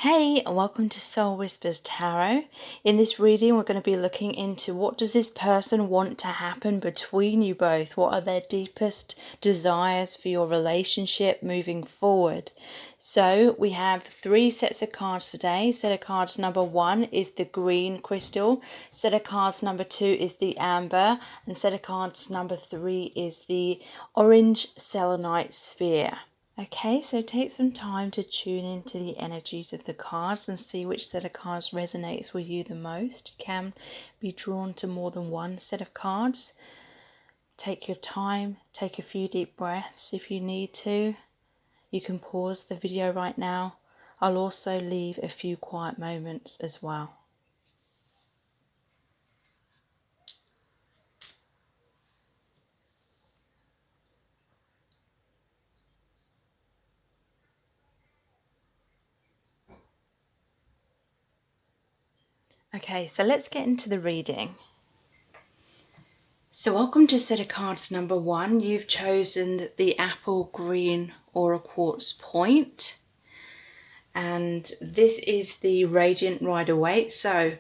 Hey, and welcome to Soul Whispers Tarot. In this reading, we're going to be looking into what does this person want to happen between you both? What are their deepest desires for your relationship moving forward? So we have 3 sets of cards today. Set of cards number 1 is the green crystal. Set of cards number 2 is the amber. And set of cards number 3 is the orange selenite sphere. Okay, so take some time to tune into the energies of the cards and see which set of cards resonates with you the most. You can be drawn to more than one set of cards. Take your time, take a few deep breaths if you need to. You can pause the video right now. I'll also leave a few quiet moments as well. Okay, so let's get into the reading. So welcome to set of cards number 1. You've chosen the apple green aura quartz point. And this is the Radiant Rider-Waite. So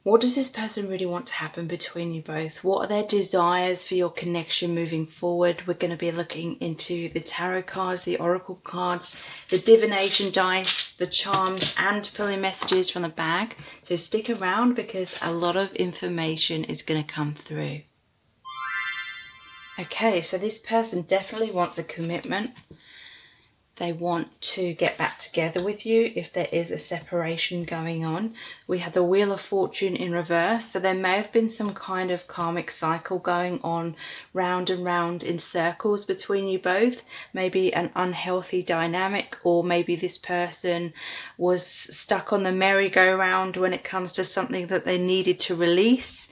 what does this person really want to happen between you both? What are their desires for your connection moving forward? We're going to be looking into the tarot cards, the oracle cards, the divination dice, the charms, and pulling messages from the bag. So stick around because a lot of information is going to come through. Okay, so this person definitely wants a commitment. They want to get back together with you if there is a separation going on. We have the Wheel of Fortune in reverse, so there may have been some kind of karmic cycle going on round and round in circles between you both. Maybe an unhealthy dynamic, or maybe this person was stuck on the merry-go-round when it comes to something that they needed to release.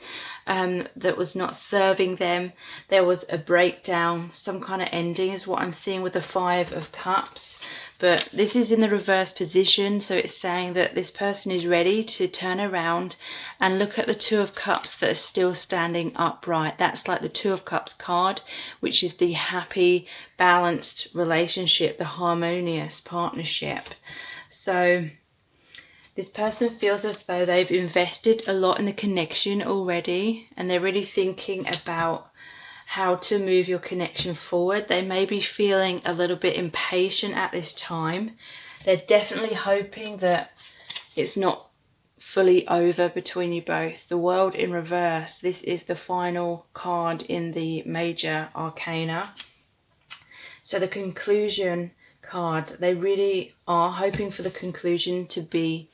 That was not serving them. There was a breakdown, some kind of ending is what I'm seeing with the 5 of Cups. But this is in the reverse position, so it's saying that this person is ready to turn around and look at the 2 of Cups that are still standing upright. That's like the 2 of Cups card, which is the happy, balanced relationship, the harmonious partnership. So this person feels as though they've invested a lot in the connection already, and they're really thinking about how to move your connection forward. They may be feeling a little bit impatient at this time. They're definitely hoping that it's not fully over between you both. The World in reverse. This is the final card in the major arcana. So the conclusion card, they really are hoping for the conclusion to be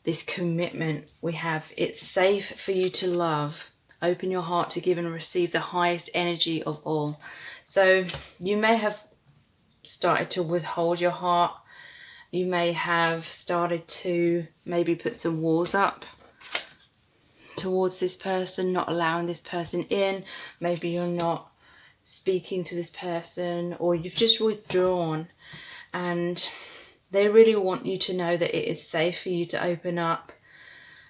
this commitment. We have, it's safe for you to love. Open your heart to give and receive the highest energy of all. So you may have started to withhold your heart. You may have started to maybe put some walls up towards this person, not allowing this person in. Maybe you're not speaking to this person, or you've just withdrawn, and they really want you to know that it is safe for you to open up.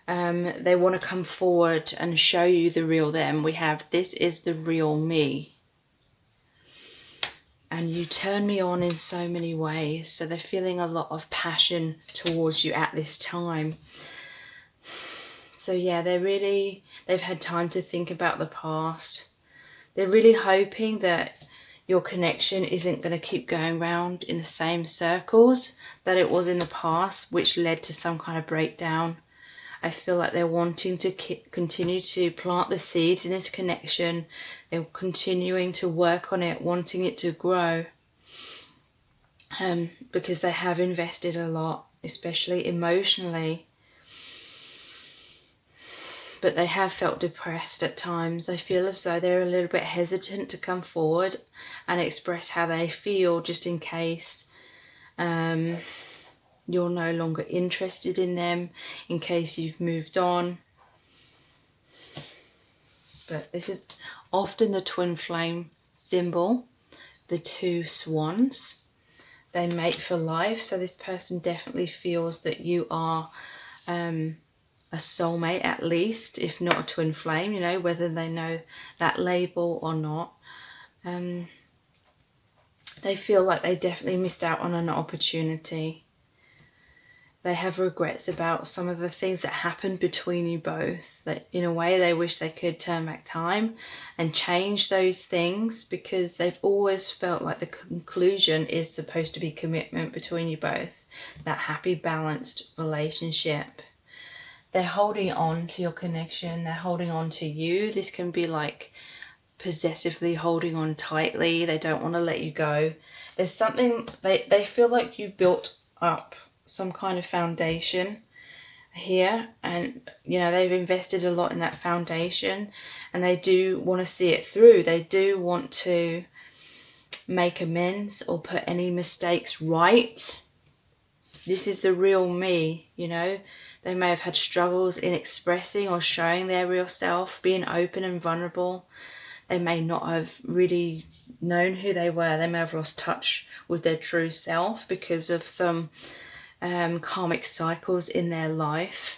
They want to come forward and show you the real them. We have, this is the real me. And you turn me on in so many ways. So they're feeling a lot of passion towards you at this time. So yeah, they've had time to think about the past. They're really hoping that your connection isn't going to keep going round in the same circles that it was in the past, which led to some kind of breakdown. I feel like they're wanting to continue to plant the seeds in this connection. They're continuing to work on it, wanting it to grow, because they have invested a lot, especially emotionally. But they have felt depressed at times. I feel as though they're a little bit hesitant to come forward and express how they feel, just in case you're no longer interested in them, in case you've moved on. But this is often the twin flame symbol, the 2 swans. They mate for life, so this person definitely feels that you are a soulmate, at least, if not a twin flame, you know, whether they know that label or not. They feel like they definitely missed out on an opportunity. They have regrets about some of the things that happened between you both, that in a way they wish they could turn back time and change those things, because they've always felt like the conclusion is supposed to be commitment between you both, that happy, balanced relationship. They're holding on to your connection. They're holding on to you. This can be like possessively holding on tightly. They don't want to let you go. There's something, they feel like you built up some kind of foundation here, and you know, they've invested a lot in that foundation, and they do want to see it through. They do want to make amends or put any mistakes right. This is the real me, you know. They may have had struggles in expressing or showing their real self, being open and vulnerable. They may not have really known who they were. They may have lost touch with their true self because of some karmic cycles in their life.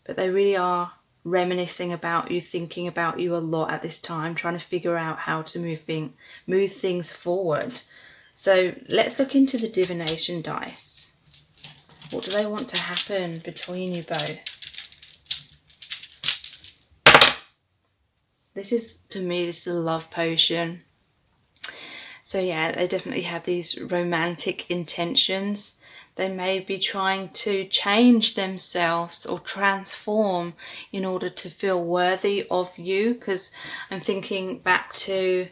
But they really are reminiscing about you, thinking about you a lot at this time, trying to figure out how to move things forward. So let's look into the divination dice. What do they want to happen between you both? This is, to me, this is the love potion. So yeah, they definitely have these romantic intentions. They may be trying to change themselves or transform in order to feel worthy of you, because I'm thinking back to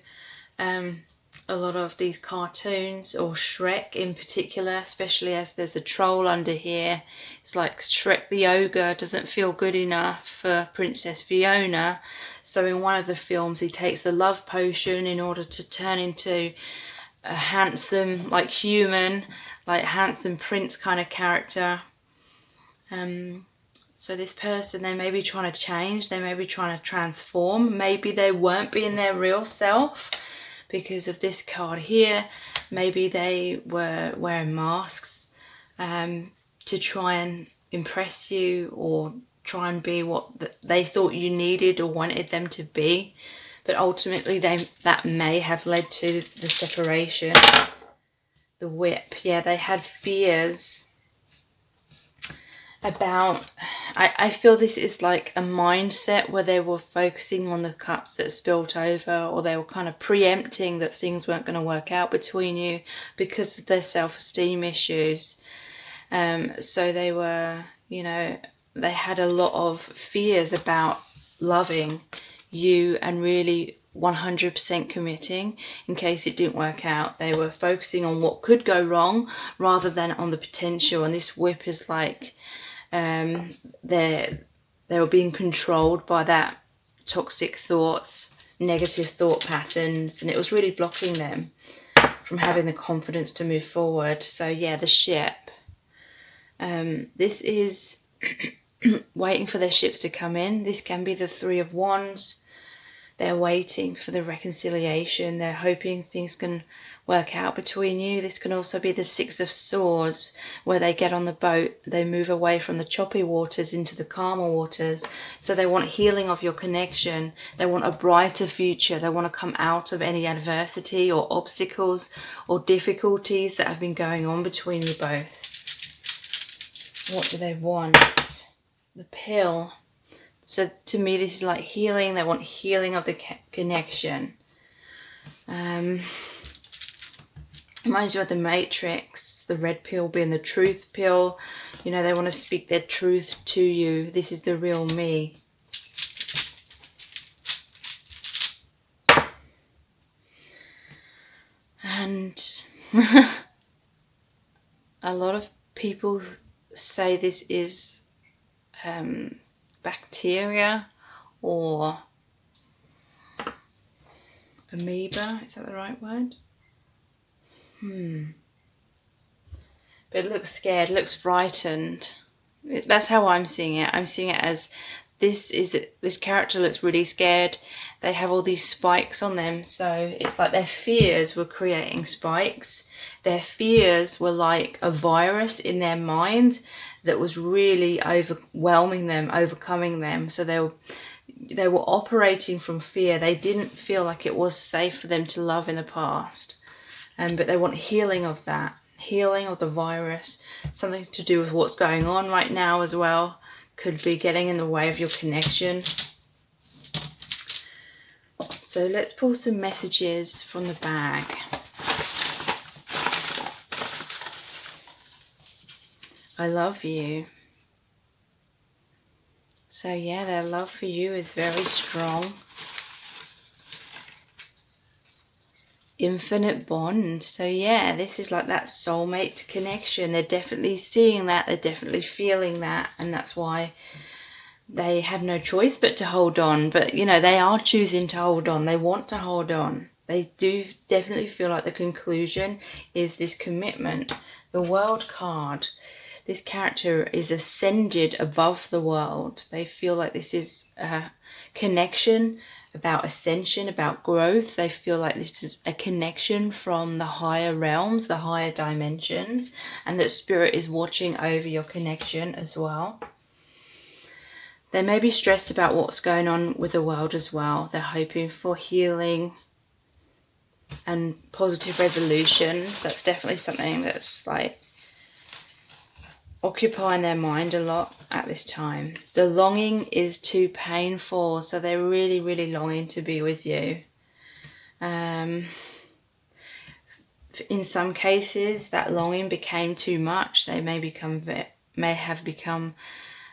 a lot of these cartoons, or Shrek in particular, especially as there's a troll under here. It's like Shrek the ogre doesn't feel good enough for Princess Fiona, so in one of the films he takes the love potion in order to turn into a handsome, like human, like handsome prince kind of character. So this person, they may be trying to change, they may be trying to transform. Maybe they weren't being their real self because of this card here. Maybe they were wearing masks to try and impress you, or try and be what they thought you needed or wanted them to be. But ultimately that may have led to the separation. The whip, yeah, they had fears about, I feel this is like a mindset where they were focusing on the cups that spilt over, or they were kind of preempting that things weren't going to work out between you because of their self-esteem issues. So they were, you know, they had a lot of fears about loving you and really 100% committing in case it didn't work out. They were focusing on what could go wrong rather than on the potential. And this whip is like they were being controlled by that toxic thoughts, negative thought patterns, and it was really blocking them from having the confidence to move forward. So yeah, the ship. This is waiting for their ships to come in. This can be the Three of Wands. They're waiting for the reconciliation. They're hoping things can work out between you. This can also be the Six of Swords, where they get on the boat, they move away from the choppy waters into the calmer waters. So they want healing of your connection. They want a brighter future. They want to come out of any adversity or obstacles or difficulties that have been going on between you both. What do they want? The Pill. So to me, this is like healing. They want healing of the connection. Reminds you of the Matrix, the red pill being the truth pill. You know, they want to speak their truth to you. This is the real me. And a lot of people say this is bacteria or amoeba. Is that the right word? But it looks scared, it looks frightened. That's how I'm seeing it. I'm seeing it as this character looks really scared. They have all these spikes on them, so it's like their fears were creating spikes. Their fears were like a virus in their mind that was really overwhelming them, overcoming them. So they were operating from fear. They didn't feel like it was safe for them to love in the past. But they want healing of that. healing of the virus, something to do with what's going on right now as well, could be getting in the way of your connection. So let's pull some messages from the bag. I love you. So yeah, their love for you is very strong. Infinite bond. So yeah, this is like that soulmate connection. They're definitely seeing that, they're definitely feeling that, and that's why they have no choice but to hold on. But you know, they are choosing to hold on. They want to hold on. They do definitely feel like the conclusion is this commitment. The World card. This character is ascended above the world. They feel like this is a connection about ascension, about growth. They feel like this is a connection from the higher realms, the higher dimensions, and that spirit is watching over your connection as well. They may be stressed about what's going on with the world as well. They're hoping for healing and positive resolutions. That's definitely something that's like occupying their mind a lot at this time. The longing is too painful, so they're really, really longing to be with you. In some cases, that longing became too much. They may have become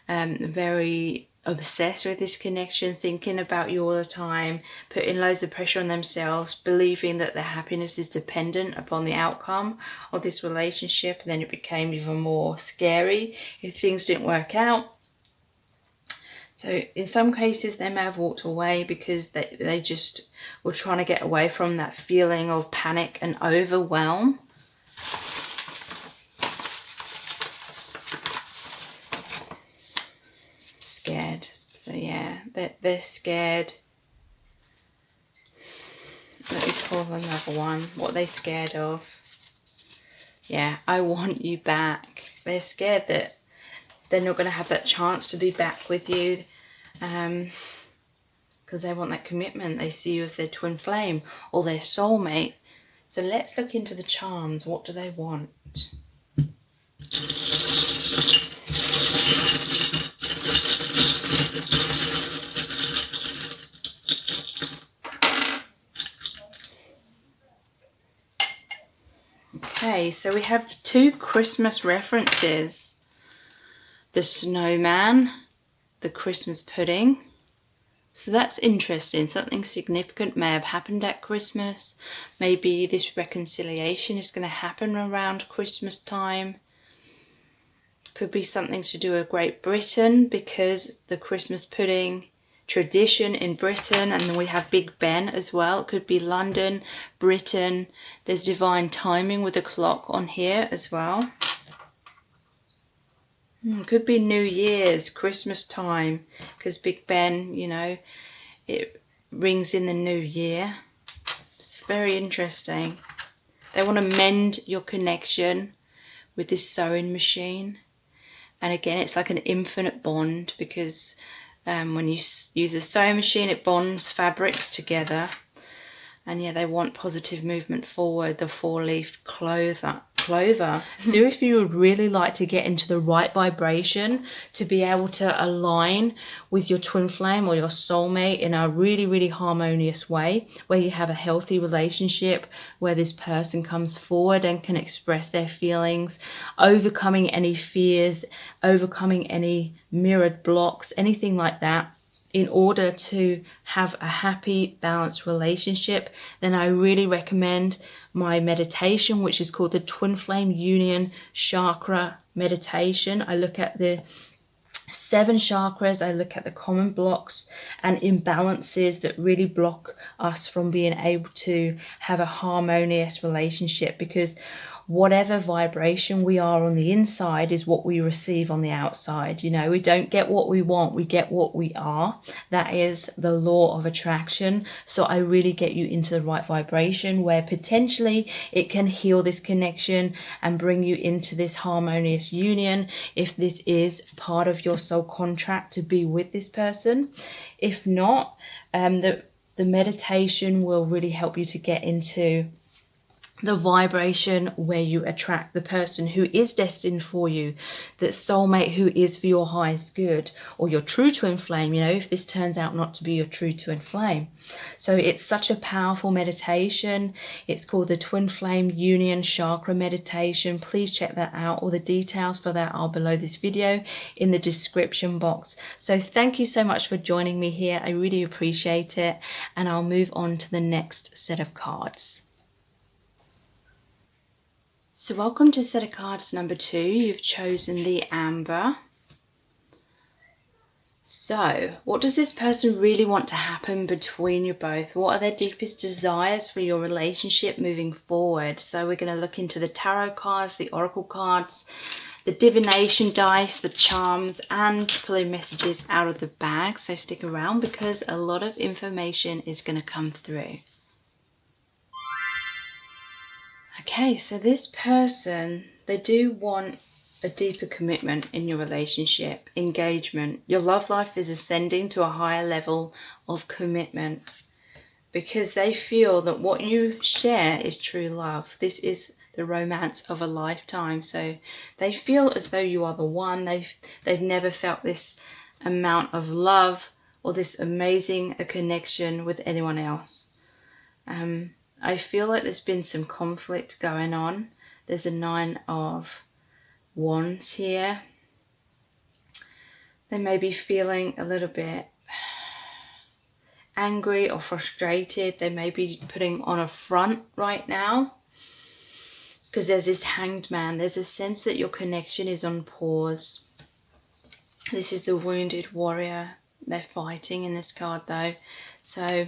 very obsessed with this connection, thinking about you all the time, putting loads of pressure on themselves, believing that their happiness is dependent upon the outcome of this relationship. And then it became even more scary if things didn't work out. So in some cases they may have walked away because they just were trying to get away from that feeling of panic and overwhelm. Scared. So yeah, they're scared. Let me pull another one. What are they scared of? Yeah, I want you back. They're scared that they're not going to have that chance to be back with you, because they want that commitment. They see you as their twin flame or their soulmate. So let's look into the charms. What do they want? Okay, so we have 2 Christmas references. The snowman, the Christmas pudding. So that's interesting. Something significant may have happened at Christmas. Maybe this reconciliation is going to happen around Christmas time. Could be something to do with Great Britain, because the Christmas pudding tradition in Britain, and then we have Big Ben as well. It could be London, Britain. There's divine timing with the clock on here as well. Could be New Year's, Christmas time, because Big Ben, you know, it rings in the new year. It's very interesting. They want to mend your connection with this sewing machine. And again, it's like an infinite bond, because when you use a sewing machine, it bonds fabrics together. And yeah, they want positive movement forward. The 4-leaf clover. So if you would really like to get into the right vibration to be able to align with your twin flame or your soulmate in a really, really harmonious way, where you have a healthy relationship, where this person comes forward and can express their feelings, overcoming any fears, overcoming any mirrored blocks, anything like that, in order to have a happy, balanced relationship, then I really recommend my meditation, which is called the Twin Flame Union Chakra Meditation. I look at the 7 chakras, I look at the common blocks and imbalances that really block us from being able to have a harmonious relationship, because whatever vibration we are on the inside is what we receive on the outside. You know, we don't get what we want, we get what we are. That is the law of attraction. So I really get you into the right vibration, where potentially it can heal this connection and bring you into this harmonious union, if this is part of your soul contract to be with this person. If not, the meditation will really help you to get into the vibration where you attract the person who is destined for you, that soulmate who is for your highest good, or your true twin flame, you know, if this turns out not to be your true twin flame. So it's such a powerful meditation. It's called the Twin Flame Union Chakra meditation. Please check that out. All the details for that are below this video in the description box. So thank you so much for joining me here. I really appreciate it, and I'll move on to the next set of cards. So welcome to set of cards number 2. You've chosen the amber. So what does this person really want to happen between you both? What are their deepest desires for your relationship moving forward? So we're going to look into the tarot cards, the oracle cards, the divination dice, the charms, and pulling messages out of the bag. So stick around because a lot of information is going to come through. Okay, so this person, they do want a deeper commitment in your relationship, engagement. Your love life is ascending to a higher level of commitment because they feel that what you share is true love. This is the romance of a lifetime. So they feel as though you are the one. They've never felt this amount of love or this amazing a connection with anyone else. I feel like there's been some conflict going on. There's a 9 of Wands here. They may be feeling a little bit angry or frustrated. They may be putting on a front right now because there's this Hanged Man. There's a sense that your connection is on pause. This is the Wounded Warrior. They're fighting in this card though. So,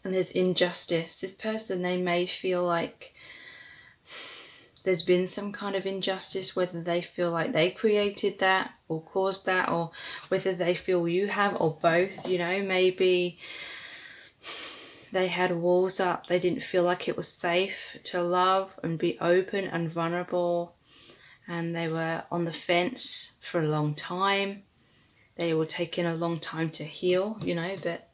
and there's injustice. This person, they may feel like there's been some kind of injustice, whether they feel like they created that or caused that, or whether they feel you have, or both. You know, maybe they had walls up. They didn't feel like it was safe to love and be open and vulnerable, and they were on the fence for a long time. They were taking a long time to heal, you know, but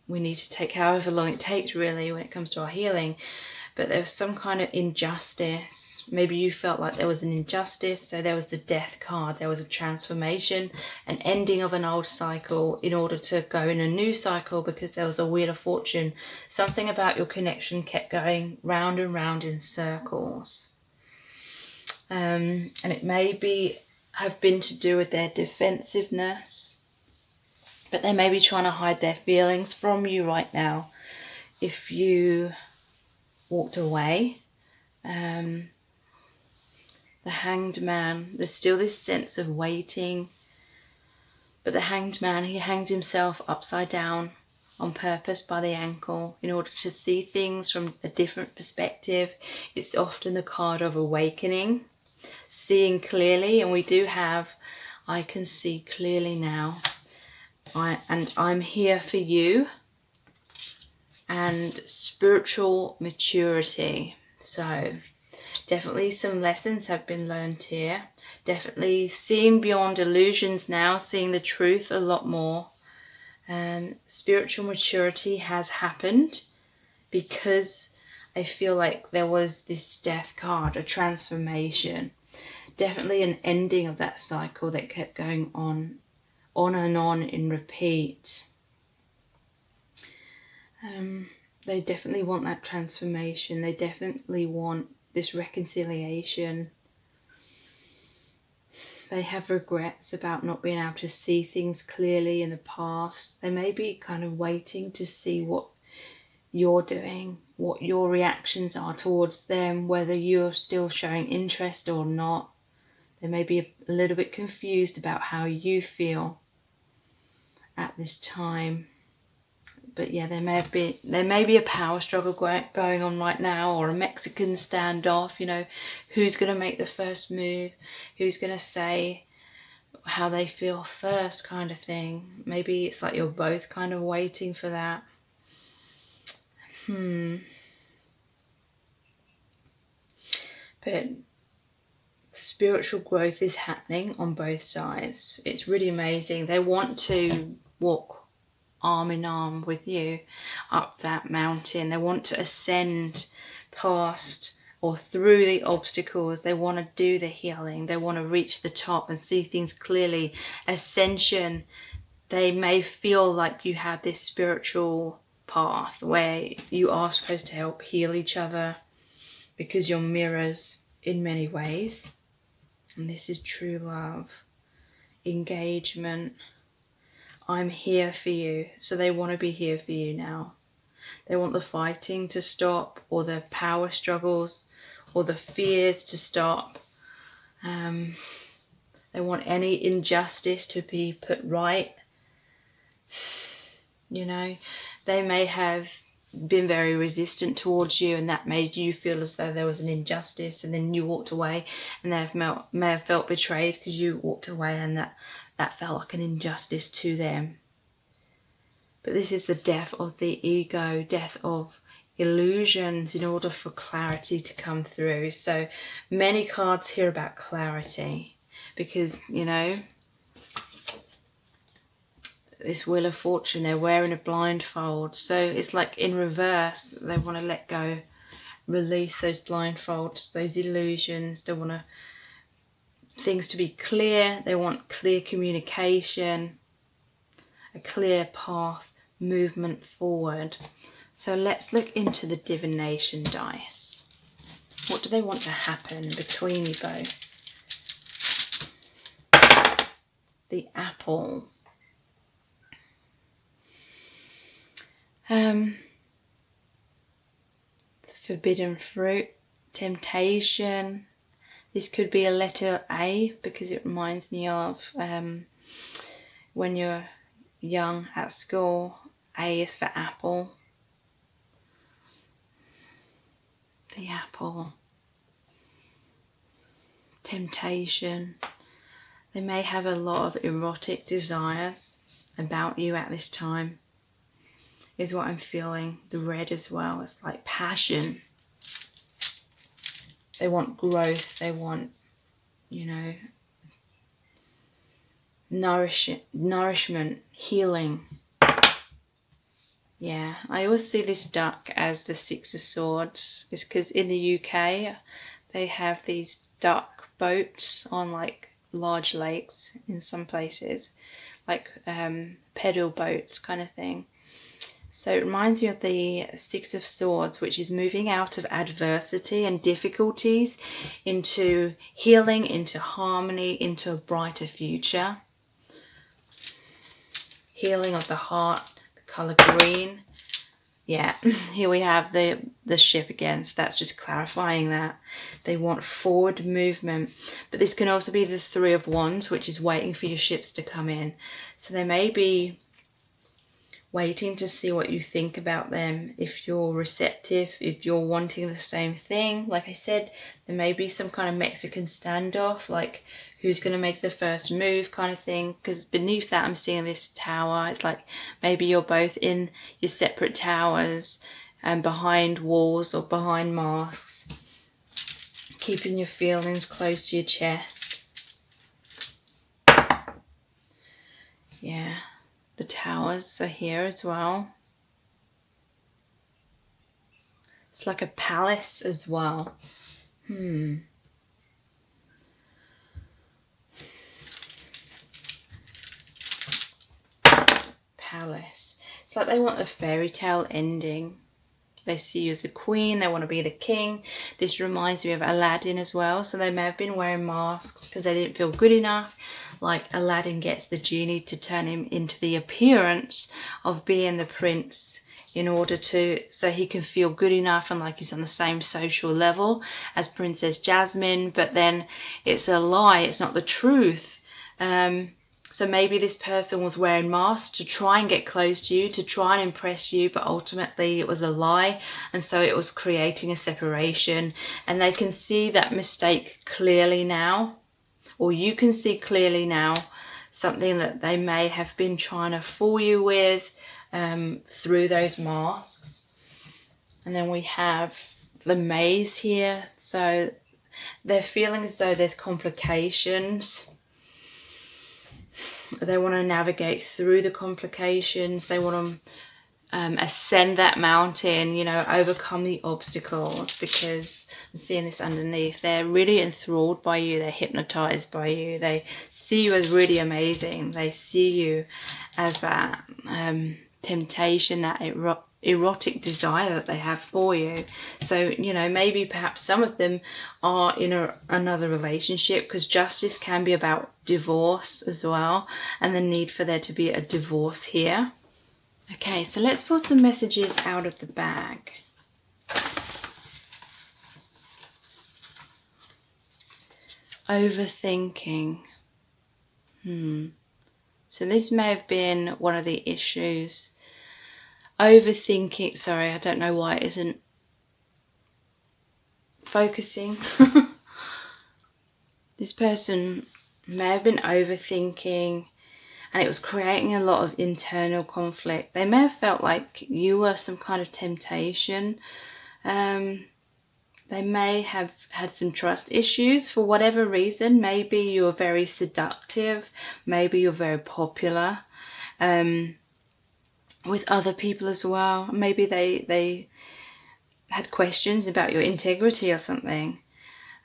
we need to take however long it takes really when it comes to our healing. But there was some kind of injustice. Maybe you felt like there was an injustice. So there was the Death card. There was a transformation, an ending of an old cycle in order to go in a new cycle, because there was a Wheel of Fortune. Something about your connection kept going round and round in circles. And it may have been to do with their defensiveness. But they may be trying to hide their feelings from you right now. If you walked away, the Hanged Man, there's still this sense of waiting. But the Hanged Man, he hangs himself upside down on purpose by the ankle in order to see things from a different perspective. It's often the card of awakening, seeing clearly. And we do have, I can see clearly now. And I'm here for you, and spiritual maturity. So definitely some lessons have been learned here. Definitely seeing beyond illusions now, seeing the truth a lot more. Spiritual maturity has happened because I feel like there was this Death card, a transformation. Definitely an ending of that cycle that kept going on and on in repeat. They definitely want that transformation. They definitely want this reconciliation. They have regrets about not being able to see things clearly in the past. They may be kind of waiting to see what you're doing, what your reactions are towards them, whether you're still showing interest or not. They may be a little bit confused about how you feel at this time. But yeah, there may be a power struggle going on right now, or a Mexican standoff. You know, who's going to make the first move, who's going to say how they feel first, kind of thing. Maybe it's like you're both kind of waiting for that. But spiritual growth is happening on both sides. It's really amazing. They want to walk arm in arm with you up that mountain. They want to ascend past or through the obstacles. They want to do the healing. They want to reach the top and see things clearly. Ascension. They may feel like you have this spiritual path where you are supposed to help heal each other because you're mirrors in many ways. And this is true love. Engagement. I'm here for you. So they want to be here for you now. They want the fighting to stop, or the power struggles, or the fears to stop. They want any injustice to be put right. You know, they may have been very resistant towards you, and that made you feel as though there was an injustice, and then you walked away, and they may have felt betrayed because you walked away, and that felt like an injustice to them. But this is the death of the ego, death of illusions in order for clarity to come through. So many cards here about clarity because, you know, this Wheel of Fortune, they're wearing a blindfold. So it's like in reverse. They want to let go, release those blindfolds, those illusions. They want things to be clear. They want clear communication, a clear path, movement forward. So let's look into the divination dice. What do they want to happen between you both? The apple. Forbidden fruit, temptation. This could be a letter A because it reminds me of when you're young at school. A is for apple. The apple. Temptation. They may have a lot of erotic desires about you at this time, is what I'm feeling. The red as well, it's like passion. They want growth, they want, you know, nourishment, healing. Yeah, I always see this duck as the Six of Swords. It's because in the UK they have these duck boats on like large lakes in some places, like pedal boats kind of thing. So it reminds me of the Six of Swords, which is moving out of adversity and difficulties into healing, into harmony, into a brighter future. Healing of the heart, the colour green. Yeah, here we have the ship again, so that's just clarifying that. They want forward movement, but this can also be the Three of Wands, which is waiting for your ships to come in. So they may be waiting to see what you think about them, if you're receptive, if you're wanting the same thing. Like I said, there may be some kind of Mexican standoff, like who's going to make the first move kind of thing, because beneath that I'm seeing this tower. It's like maybe you're both in your separate towers and behind walls or behind masks, keeping your feelings close to your chest. Yeah. The towers are here as well. It's like a palace as well. Palace. It's like they want the fairy tale ending. They see you as the queen, they want to be the king. This reminds me of Aladdin as well. So they may have been wearing masks because they didn't feel good enough. Like Aladdin gets the genie to turn him into the appearance of being the prince in order to, so he can feel good enough and like he's on the same social level as Princess Jasmine. But then it's a lie, it's not the truth. So maybe this person was wearing masks to try and get close to you, to try and impress you, but ultimately it was a lie. And so it was creating a separation. And they can see that mistake clearly now, or you can see clearly now, something that they may have been trying to fool you with through those masks. And then we have the maze here. So they're feeling as though there's complications. They want to navigate through the complications. They want to ascend that mountain, you know, overcome the obstacles, because I'm seeing this underneath. They're really enthralled by you. They're hypnotized by you. They see you as really amazing. They see you as that temptation, that erotic desire that they have for you. So, you know, maybe perhaps some of them are in another relationship, because justice can be about divorce as well, and the need for there to be a divorce here. Okay, so let's pull some messages out of the bag. Overthinking. So this may have been one of the issues. Overthinking. Sorry, I don't know why it isn't focusing. This person may have been overthinking, and it was creating a lot of internal conflict. They may have felt like you were some kind of temptation. They may have had some trust issues for whatever reason. Maybe you're very seductive. Maybe you're very popular with other people as well. Maybe they had questions about your integrity or something.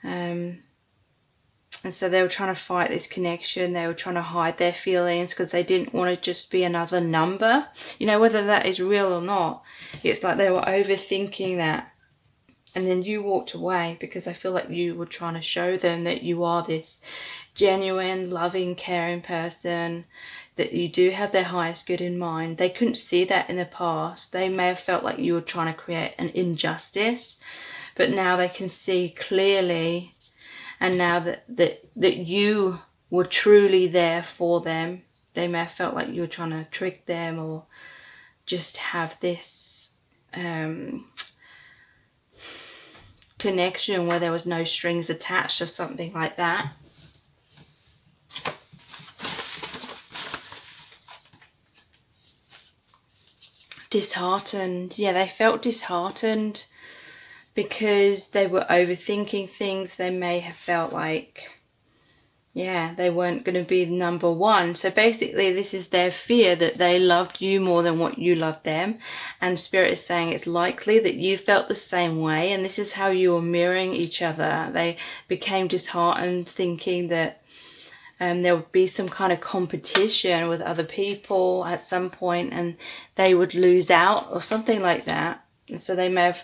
And so they were trying to fight this connection. They were trying to hide their feelings because they didn't want to just be another number. You know, whether that is real or not. It's like they were overthinking that. And then you walked away because I feel like you were trying to show them that you are this genuine, loving, caring person, that you do have their highest good in mind. They couldn't see that in the past. They may have felt like you were trying to create an injustice, but now they can see clearly. And now that you were truly there for them, they may have felt like you were trying to trick them or just have this connection where there was no strings attached or something like that. Disheartened. Yeah, they felt disheartened because they were overthinking things. They may have felt like, yeah, they weren't going to be number one. So basically this is their fear that they loved you more than what you loved them. And Spirit is saying it's likely that you felt the same way. And this is how you were mirroring each other. They became disheartened thinking that there would be some kind of competition with other people at some point and they would lose out or something like that. And so they may have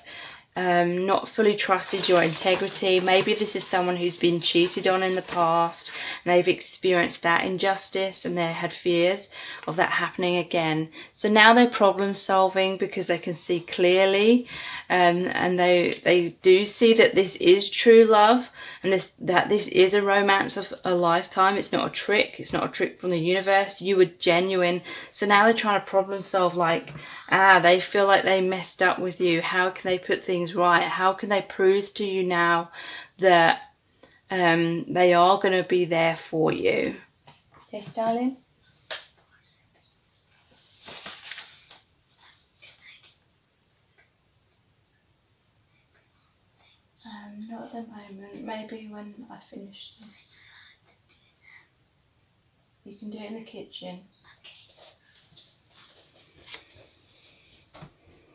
not fully trusted your integrity. Maybe this is someone who's been cheated on in the past and they've experienced that injustice and they had fears of that happening again. So now they're problem solving because they can see clearly, and they do see that this is true love and that this is a romance of a lifetime. It's not a trick. It's not a trick from the universe. You were genuine. So now they're trying to problem solve, like, they feel like they messed up with you. How can they put things right? How can they prove to you now that they are going to be there for you? Yes, darling? Not at the moment. Maybe when I finish this. You can do it in the kitchen.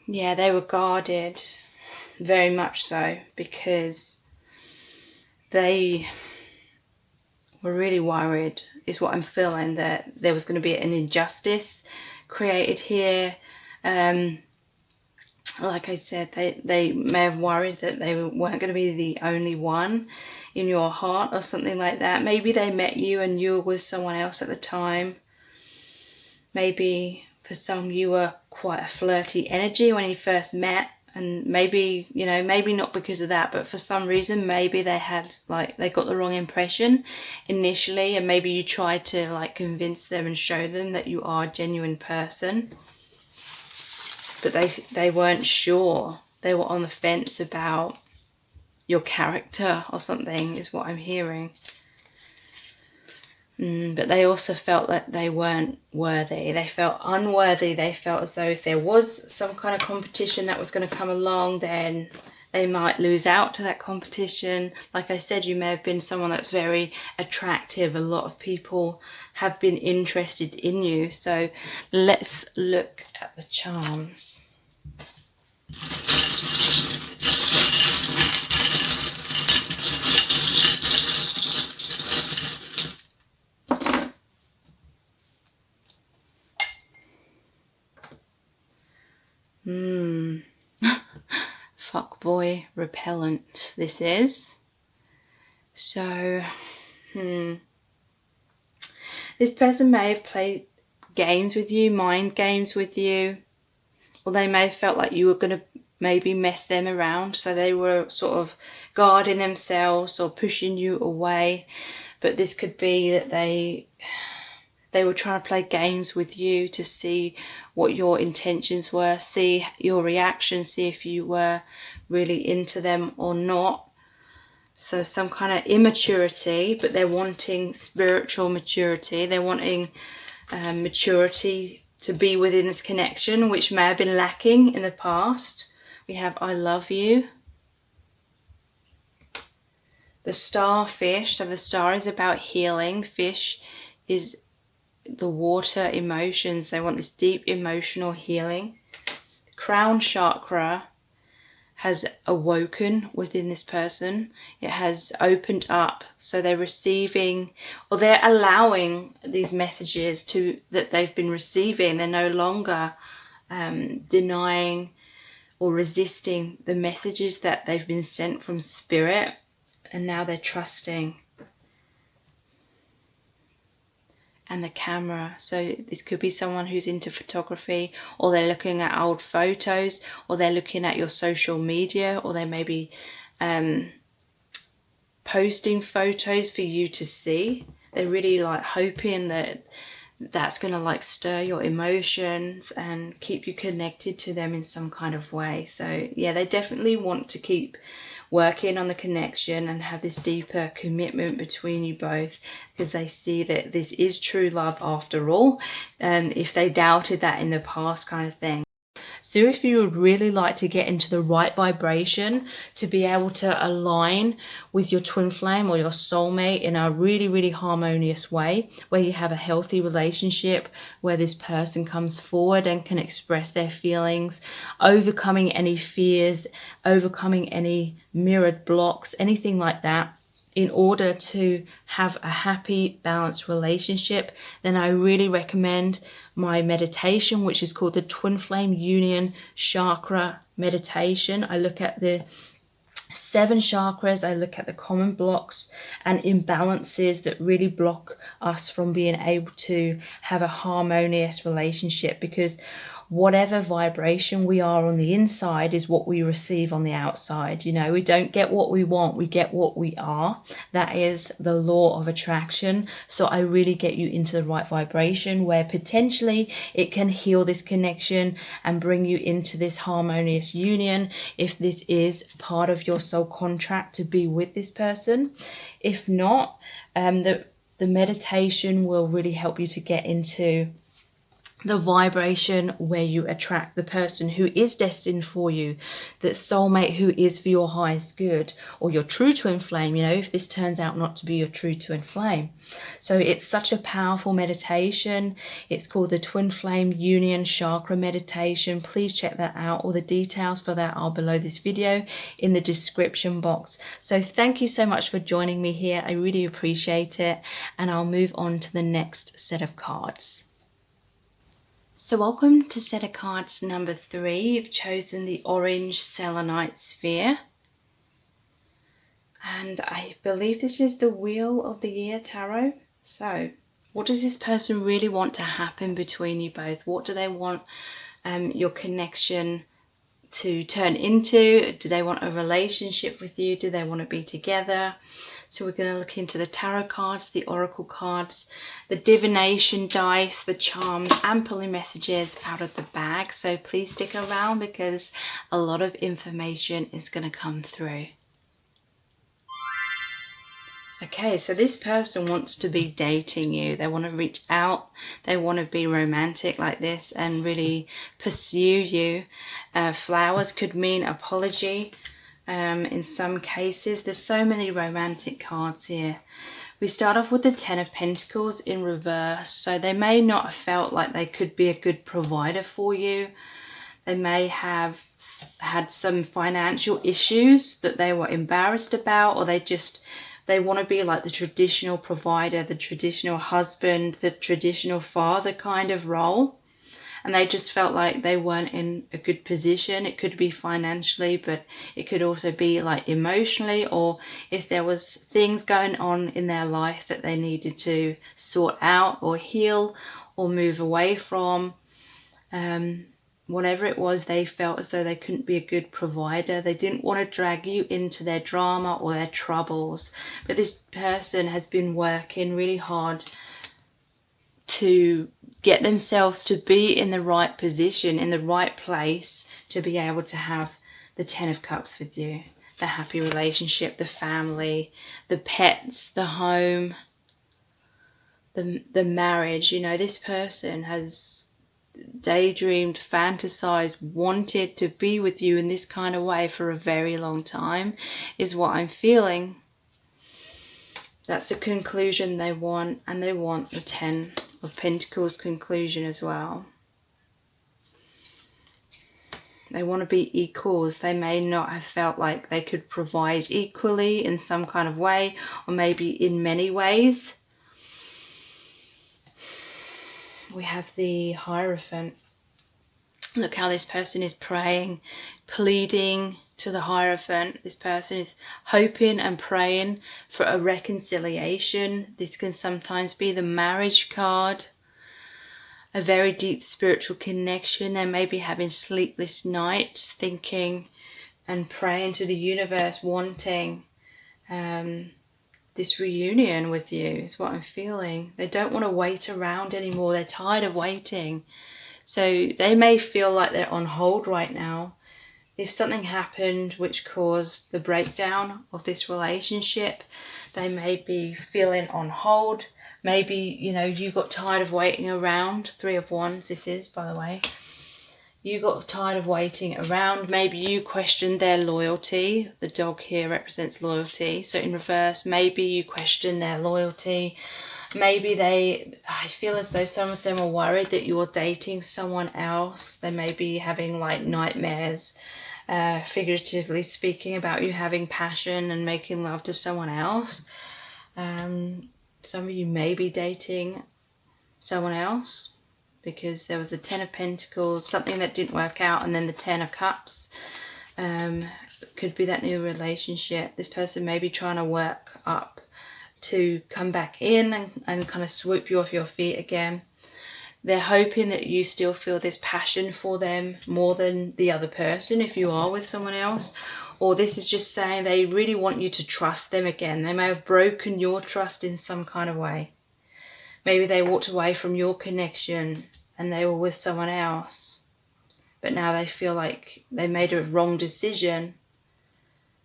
Yeah, they were guarded, very much so, because they were really worried, is what I'm feeling, that there was going to be an injustice created here. Like I said, they may have worried that they weren't going to be the only one in your heart or something like that. Maybe they met you and you were with someone else at the time. Maybe for some you were quite a flirty energy when you first met, and maybe, you know, maybe not because of that, but for some reason maybe they had, like, they got the wrong impression initially, and maybe you tried to, like, convince them and show them that you are a genuine person, but they weren't sure. They were on the fence about your character or something, is what I'm hearing. But they also felt that they weren't worthy. They felt unworthy. They felt as though if there was some kind of competition that was going to come along, then They might lose out to that competition. Like I said, you may have been someone that's very attractive. A lot of people have been interested in you. So let's look at the charms. Fuckboy repellent this is. So this person may have played games with you, mind games with you, or they may have felt like you were going to maybe mess them around, so they were sort of guarding themselves or pushing you away. But this could be that they were trying to play games with you to see what your intentions were, see your reaction, see if you were really into them or not. So some kind of immaturity, but they're wanting spiritual maturity. They're wanting maturity to be within this connection, which may have been lacking in the past. We have I love you. The starfish, so the star is about healing. Fish is the water emotions. They want this deep emotional healing. The crown chakra has awoken within this person. It has opened up, so they're receiving, or they're allowing these messages that they've been receiving. They're no longer denying or resisting the messages that they've been sent from spirit, and now they're trusting. And the camera, so this could be someone who's into photography, or they're looking at old photos, or they're looking at your social media, or they may be posting photos for you to see. They're really like hoping that that's going to like stir your emotions and keep you connected to them in some kind of way. So yeah, they definitely want to keep working on the connection and have this deeper commitment between you both, because they see that this is true love after all, and if they doubted that in the past, kind of thing. So if you would really like to get into the right vibration to be able to align with your twin flame or your soulmate in a really, really harmonious way, where you have a healthy relationship, where this person comes forward and can express their feelings, overcoming any fears, overcoming any mirrored blocks, anything like that, in order to have a happy, balanced relationship, then I really recommend my meditation, which is called the Twin Flame Union Chakra Meditation. I look at the 7 chakras, I look at the common blocks and imbalances that really block us from being able to have a harmonious relationship, because whatever vibration we are on the inside is what we receive on the outside. You know, we don't get what we want, we get what we are. That is the law of attraction. So I really get you into the right vibration where potentially it can heal this connection and bring you into this harmonious union, if this is part of your soul contract to be with this person. If not, the meditation will really help you to get into the vibration where you attract the person who is destined for you, that soulmate who is for your highest good, or your true twin flame, you know, if this turns out not to be your true twin flame. So it's such a powerful meditation. It's called the Twin Flame Union Chakra Meditation. Please check that out. All the details for that are below this video in the description box. So thank you so much for joining me here. I really appreciate it, and I'll move on to the next set of cards. So welcome to set of cards number 3. You've chosen the orange selenite sphere. And I believe this is the Wheel of the Year tarot. So what does this person really want to happen between you both? What do they want your connection to turn into? Do they want a relationship with you? Do they want to be together? So we're going to look into the tarot cards, the oracle cards, the divination dice, the charms, and pulling messages out of the bag. So please stick around because a lot of information is going to come through. Okay, so this person wants to be dating you. They want to reach out. They want to be romantic like this and really pursue you. Flowers could mean apology. In some cases, there's so many romantic cards here. We start off with the Ten of Pentacles in reverse. So they may not have felt like they could be a good provider for you. They may have had some financial issues that they were embarrassed about, or they want to be like the traditional provider, the traditional husband, the traditional father kind of role. And they just felt like they weren't in a good position. It could be financially, but it could also be like emotionally, or if there was things going on in their life that they needed to sort out or heal or move away from. Whatever it was, they felt as though they couldn't be a good provider. They didn't want to drag you into their drama or their troubles. But this person has been working really hard to get themselves to be in the right position, in the right place, to be able to have the Ten of Cups with you. The happy relationship, the family, the pets, the home, the marriage. You know, this person has daydreamed, fantasized, wanted to be with you in this kind of way for a very long time, is what I'm feeling. That's the conclusion they want, and they want the Ten of Pentacles conclusion as well. They want to be equals. They may not have felt like they could provide equally in some kind of way, or maybe in many ways. We have the Hierophant. Look how this person is praying, pleading to the Hierophant. This person is hoping and praying for a reconciliation. This can sometimes be the marriage card. A very deep spiritual connection. They may be having sleepless nights, thinking and praying to the universe, wanting this reunion with you, is what I'm feeling. They don't want to wait around anymore. They're tired of waiting. So they may feel like they're on hold right now. If something happened which caused the breakdown of this relationship, they may be feeling on hold. Maybe, you know, you got tired of waiting around. Three of Wands, this is, by the way. You got tired of waiting around. Maybe you questioned their loyalty. The dog here represents loyalty. So in reverse, maybe you question their loyalty. Maybe I feel as though some of them are worried that you're dating someone else. They may be having like nightmares, figuratively speaking, about you having passion and making love to someone else. Some of you may be dating someone else, because there was the Ten of Pentacles, something that didn't work out, and then the Ten of Cups. Could be that new relationship. This person may be trying to work up to come back in and kind of swoop you off your feet again. They're hoping that you still feel this passion for them more than the other person if you are with someone else. Or this is just saying they really want you to trust them again. They may have broken your trust in some kind of way. Maybe they walked away from your connection and they were with someone else, but now they feel like they made a wrong decision.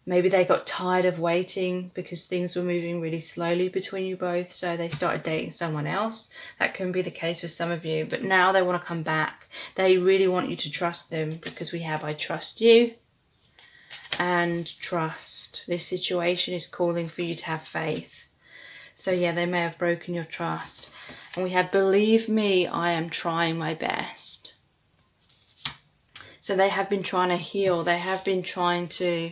Maybe they got tired of waiting because things were moving really slowly between you both, so they started dating someone else. That can be the case for some of you, but now they want to come back. They really want you to trust them, because we have I trust you and trust. This situation is calling for you to have faith. So yeah, they may have broken your trust. And we have believe me, I am trying my best. So they have been trying to heal. They have been trying to,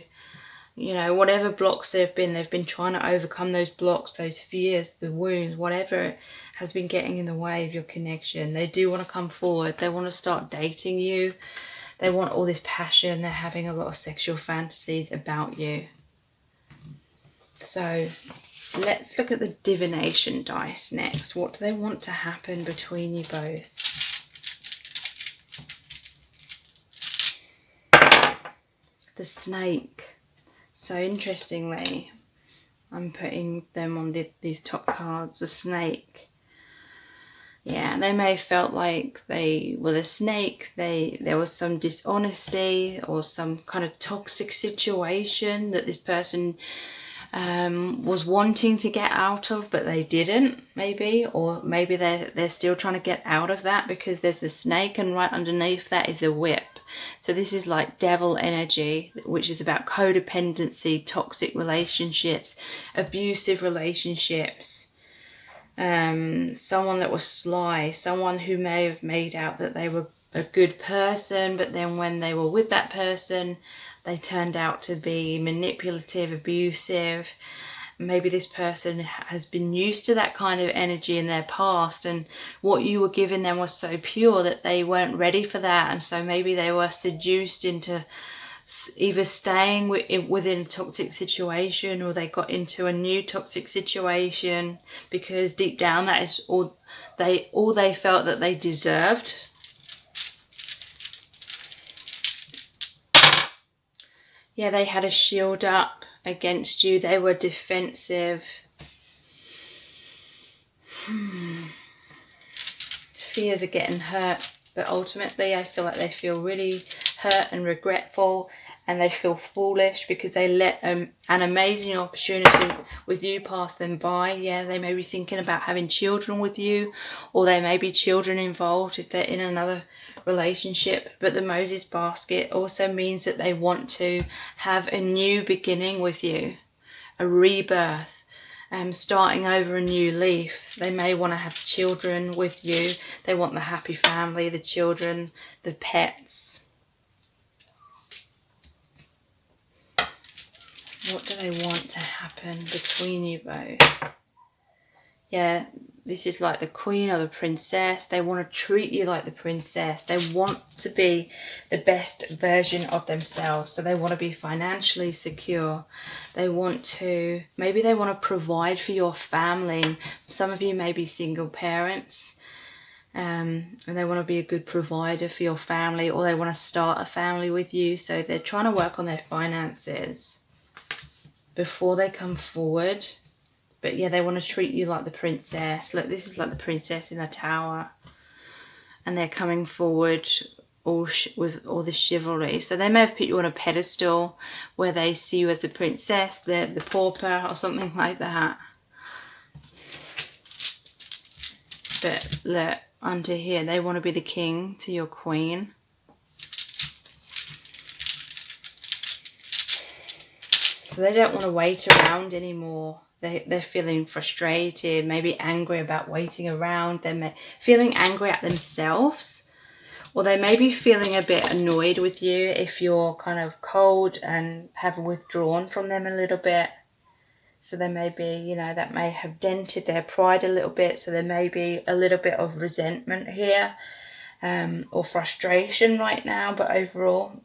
you know, whatever blocks they've been trying to overcome those blocks, those fears, the wounds, whatever has been getting in the way of your connection. They do want to come forward. They want to start dating you. They want all this passion. They're having a lot of sexual fantasies about you. So let's look at the divination dice next. What do they want to happen between you both? The Snake. So interestingly, I'm putting them on these top cards. The Snake. Yeah, they may have felt like they were the snake. There was some dishonesty or some kind of toxic situation that this person was wanting to get out of, but they didn't, maybe. Or maybe they're still trying to get out of that, because there's the snake and right underneath that is the whip. So this is like devil energy, which is about codependency, toxic relationships, abusive relationships. Someone that was sly, someone who may have made out that they were a good person, but then when they were with that person, they turned out to be manipulative, abusive. Maybe this person has been used to that kind of energy in their past, and what you were giving them was so pure that they weren't ready for that, and so maybe they were seduced into either staying within a toxic situation, or they got into a new toxic situation because deep down that is all they felt that they deserved. Yeah, they had a shield up against you. They were defensive. Fears are getting hurt, but ultimately I feel like they feel really hurt and regretful, and they feel foolish because they let an amazing opportunity with you pass them by. Yeah, they may be thinking about having children with you, or there may be children involved if they're in another relationship. But the Moses basket also means that they want to have a new beginning with you, a rebirth. Starting over a new leaf. They may want to have children with you. They want the happy family, the children, the pets. What do they want to happen between you both? Yeah, this is like the queen or the princess. They want to treat you like the princess. They want to be the best version of themselves. So they want to be financially secure. They want to, maybe they want to provide for your family. Some of you may be single parents, and they want to be a good provider for your family, or they want to start a family with you. So they're trying to work on their finances before they come forward. But yeah, they want to treat you like the princess. Look, this is like the princess in a tower. And they're coming forward with all this chivalry. So they may have put you on a pedestal where they see you as the princess, the pauper, or something like that. But look, under here, they want to be the king to your queen. So they don't want to wait around anymore. They're feeling frustrated, maybe angry about waiting around. They're feeling angry at themselves, or they may be feeling a bit annoyed with you if you're kind of cold and have withdrawn from them a little bit. So they may be, you know, that may have dented their pride a little bit. So there may be a little bit of resentment here, or frustration right now. But overall,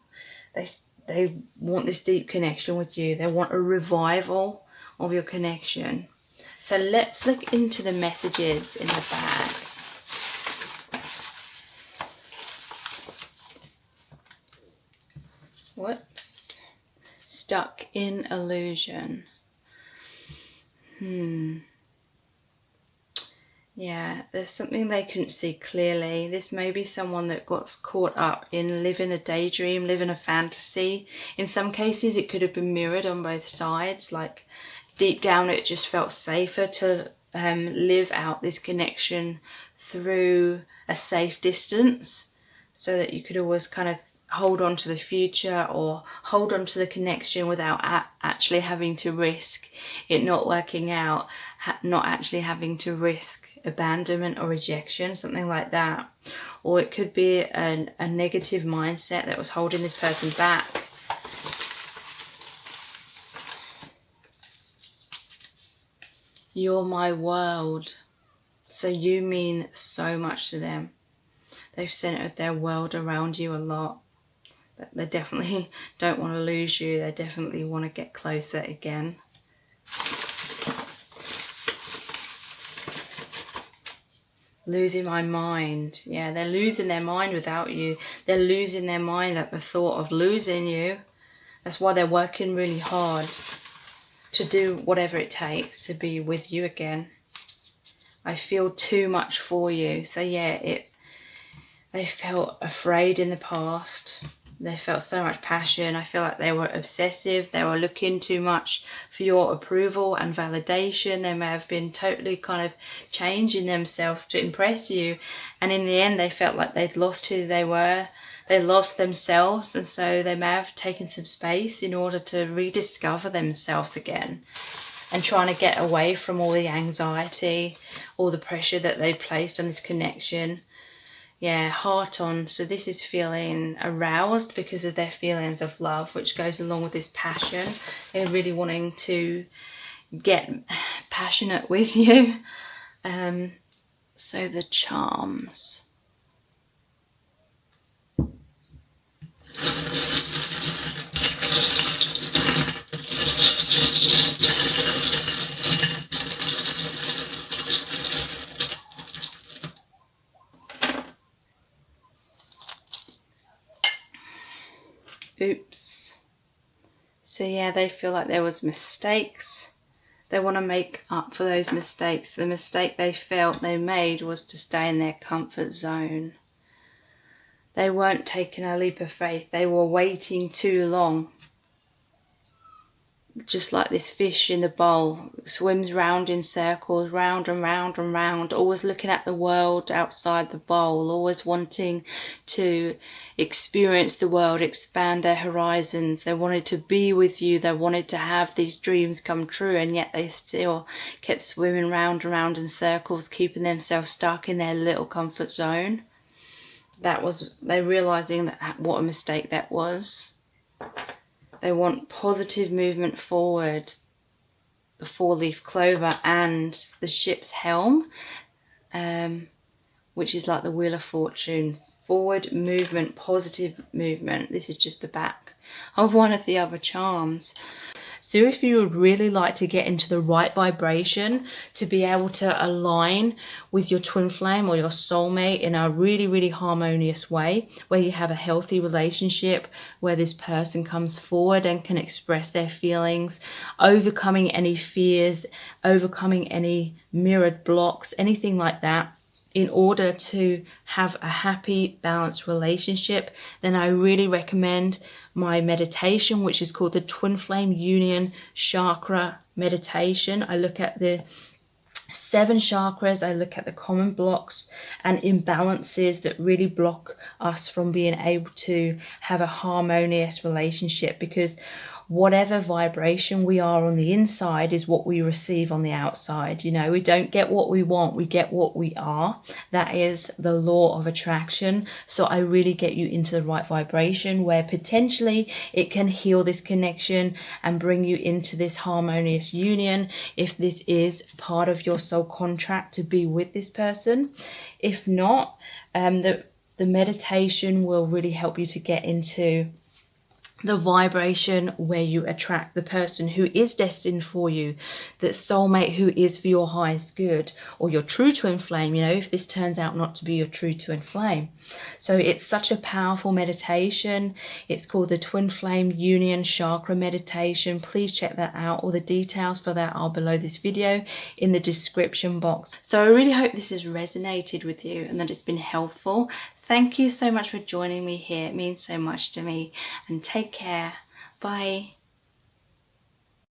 they want this deep connection with you. They want a revival of your connection. So let's look into the messages in the bag. Whoops. Stuck in illusion. Yeah, there's something they couldn't see clearly. This may be someone that got caught up in living a daydream, living a fantasy. In some cases, it could have been mirrored on both sides. Like, deep down, it just felt safer to live out this connection through a safe distance, so that you could always kind of hold on to the future or hold on to the connection without actually having to risk it not working out, not actually having to risk abandonment or rejection, something like that. Or it could be a negative mindset that was holding this person back. You're my world. So you mean so much to them. They've centered their world around you a lot. They definitely don't want to lose you. They definitely want to get closer again. Losing my mind. Yeah, they're losing their mind without you. They're losing their mind at the thought of losing you. That's why they're working really hard to do whatever it takes to be with you again. I feel too much for you. So yeah, they felt afraid in the past. They felt so much passion. I feel like they were obsessive. They were looking too much for your approval and validation. They may have been totally kind of changing themselves to impress you. And in the end, they felt like they'd lost who they were. they lost themselves, and so they may have taken some space in order to rediscover themselves again, and trying to get away from all the anxiety, all the pressure that they placed on this connection. Yeah, heart on. So this is feeling aroused because of their feelings of love, which goes along with this passion. They're really wanting to get passionate with you. So the charms. Oops. So yeah, they feel like there was mistakes. They want to make up for those mistakes. The mistake they felt they made was to stay in their comfort zone. They weren't taking a leap of faith. They were waiting too long. Just like this fish in the bowl, swims round in circles, round and round and round, always looking at the world outside the bowl, always wanting to experience the world, expand their horizons. They wanted to be with you, they wanted to have these dreams come true, and yet they still kept swimming round and round in circles, keeping themselves stuck in their little comfort zone. That was, they realizing that what a mistake that was. They want positive movement forward, the 4-leaf clover and the ship's helm, which is like the Wheel of Fortune. Forward movement, positive movement. This is just the back of one of the other charms. So if you would really like to get into the right vibration, to be able to align with your twin flame or your soulmate in a really, really harmonious way, where you have a healthy relationship, where this person comes forward and can express their feelings, overcoming any fears, overcoming any mirrored blocks, anything like that, in order to have a happy, balanced relationship, then I really recommend my meditation, which is called the Twin Flame Union Chakra Meditation. I look at the 7 chakras, I look at the common blocks and imbalances that really block us from being able to have a harmonious relationship, because whatever vibration we are on the inside is what we receive on the outside. You know, we don't get what we want, we get what we are. That is the law of attraction. So I really get you into the right vibration, where potentially it can heal this connection and bring you into this harmonious union, if this is part of your soul contract to be with this person. If not, the meditation will really help you to get into the vibration where you attract the person who is destined for you, that soulmate who is for your highest good, or your true twin flame, you know, if this turns out not to be your true twin flame. So it's such a powerful meditation. It's called the Twin Flame Union Chakra Meditation. Please check that out. All the details for that are below this video in the description box. So I really hope this has resonated with you and that it's been helpful. Thank you so much for joining me here. It means so much to me. And take care. Bye.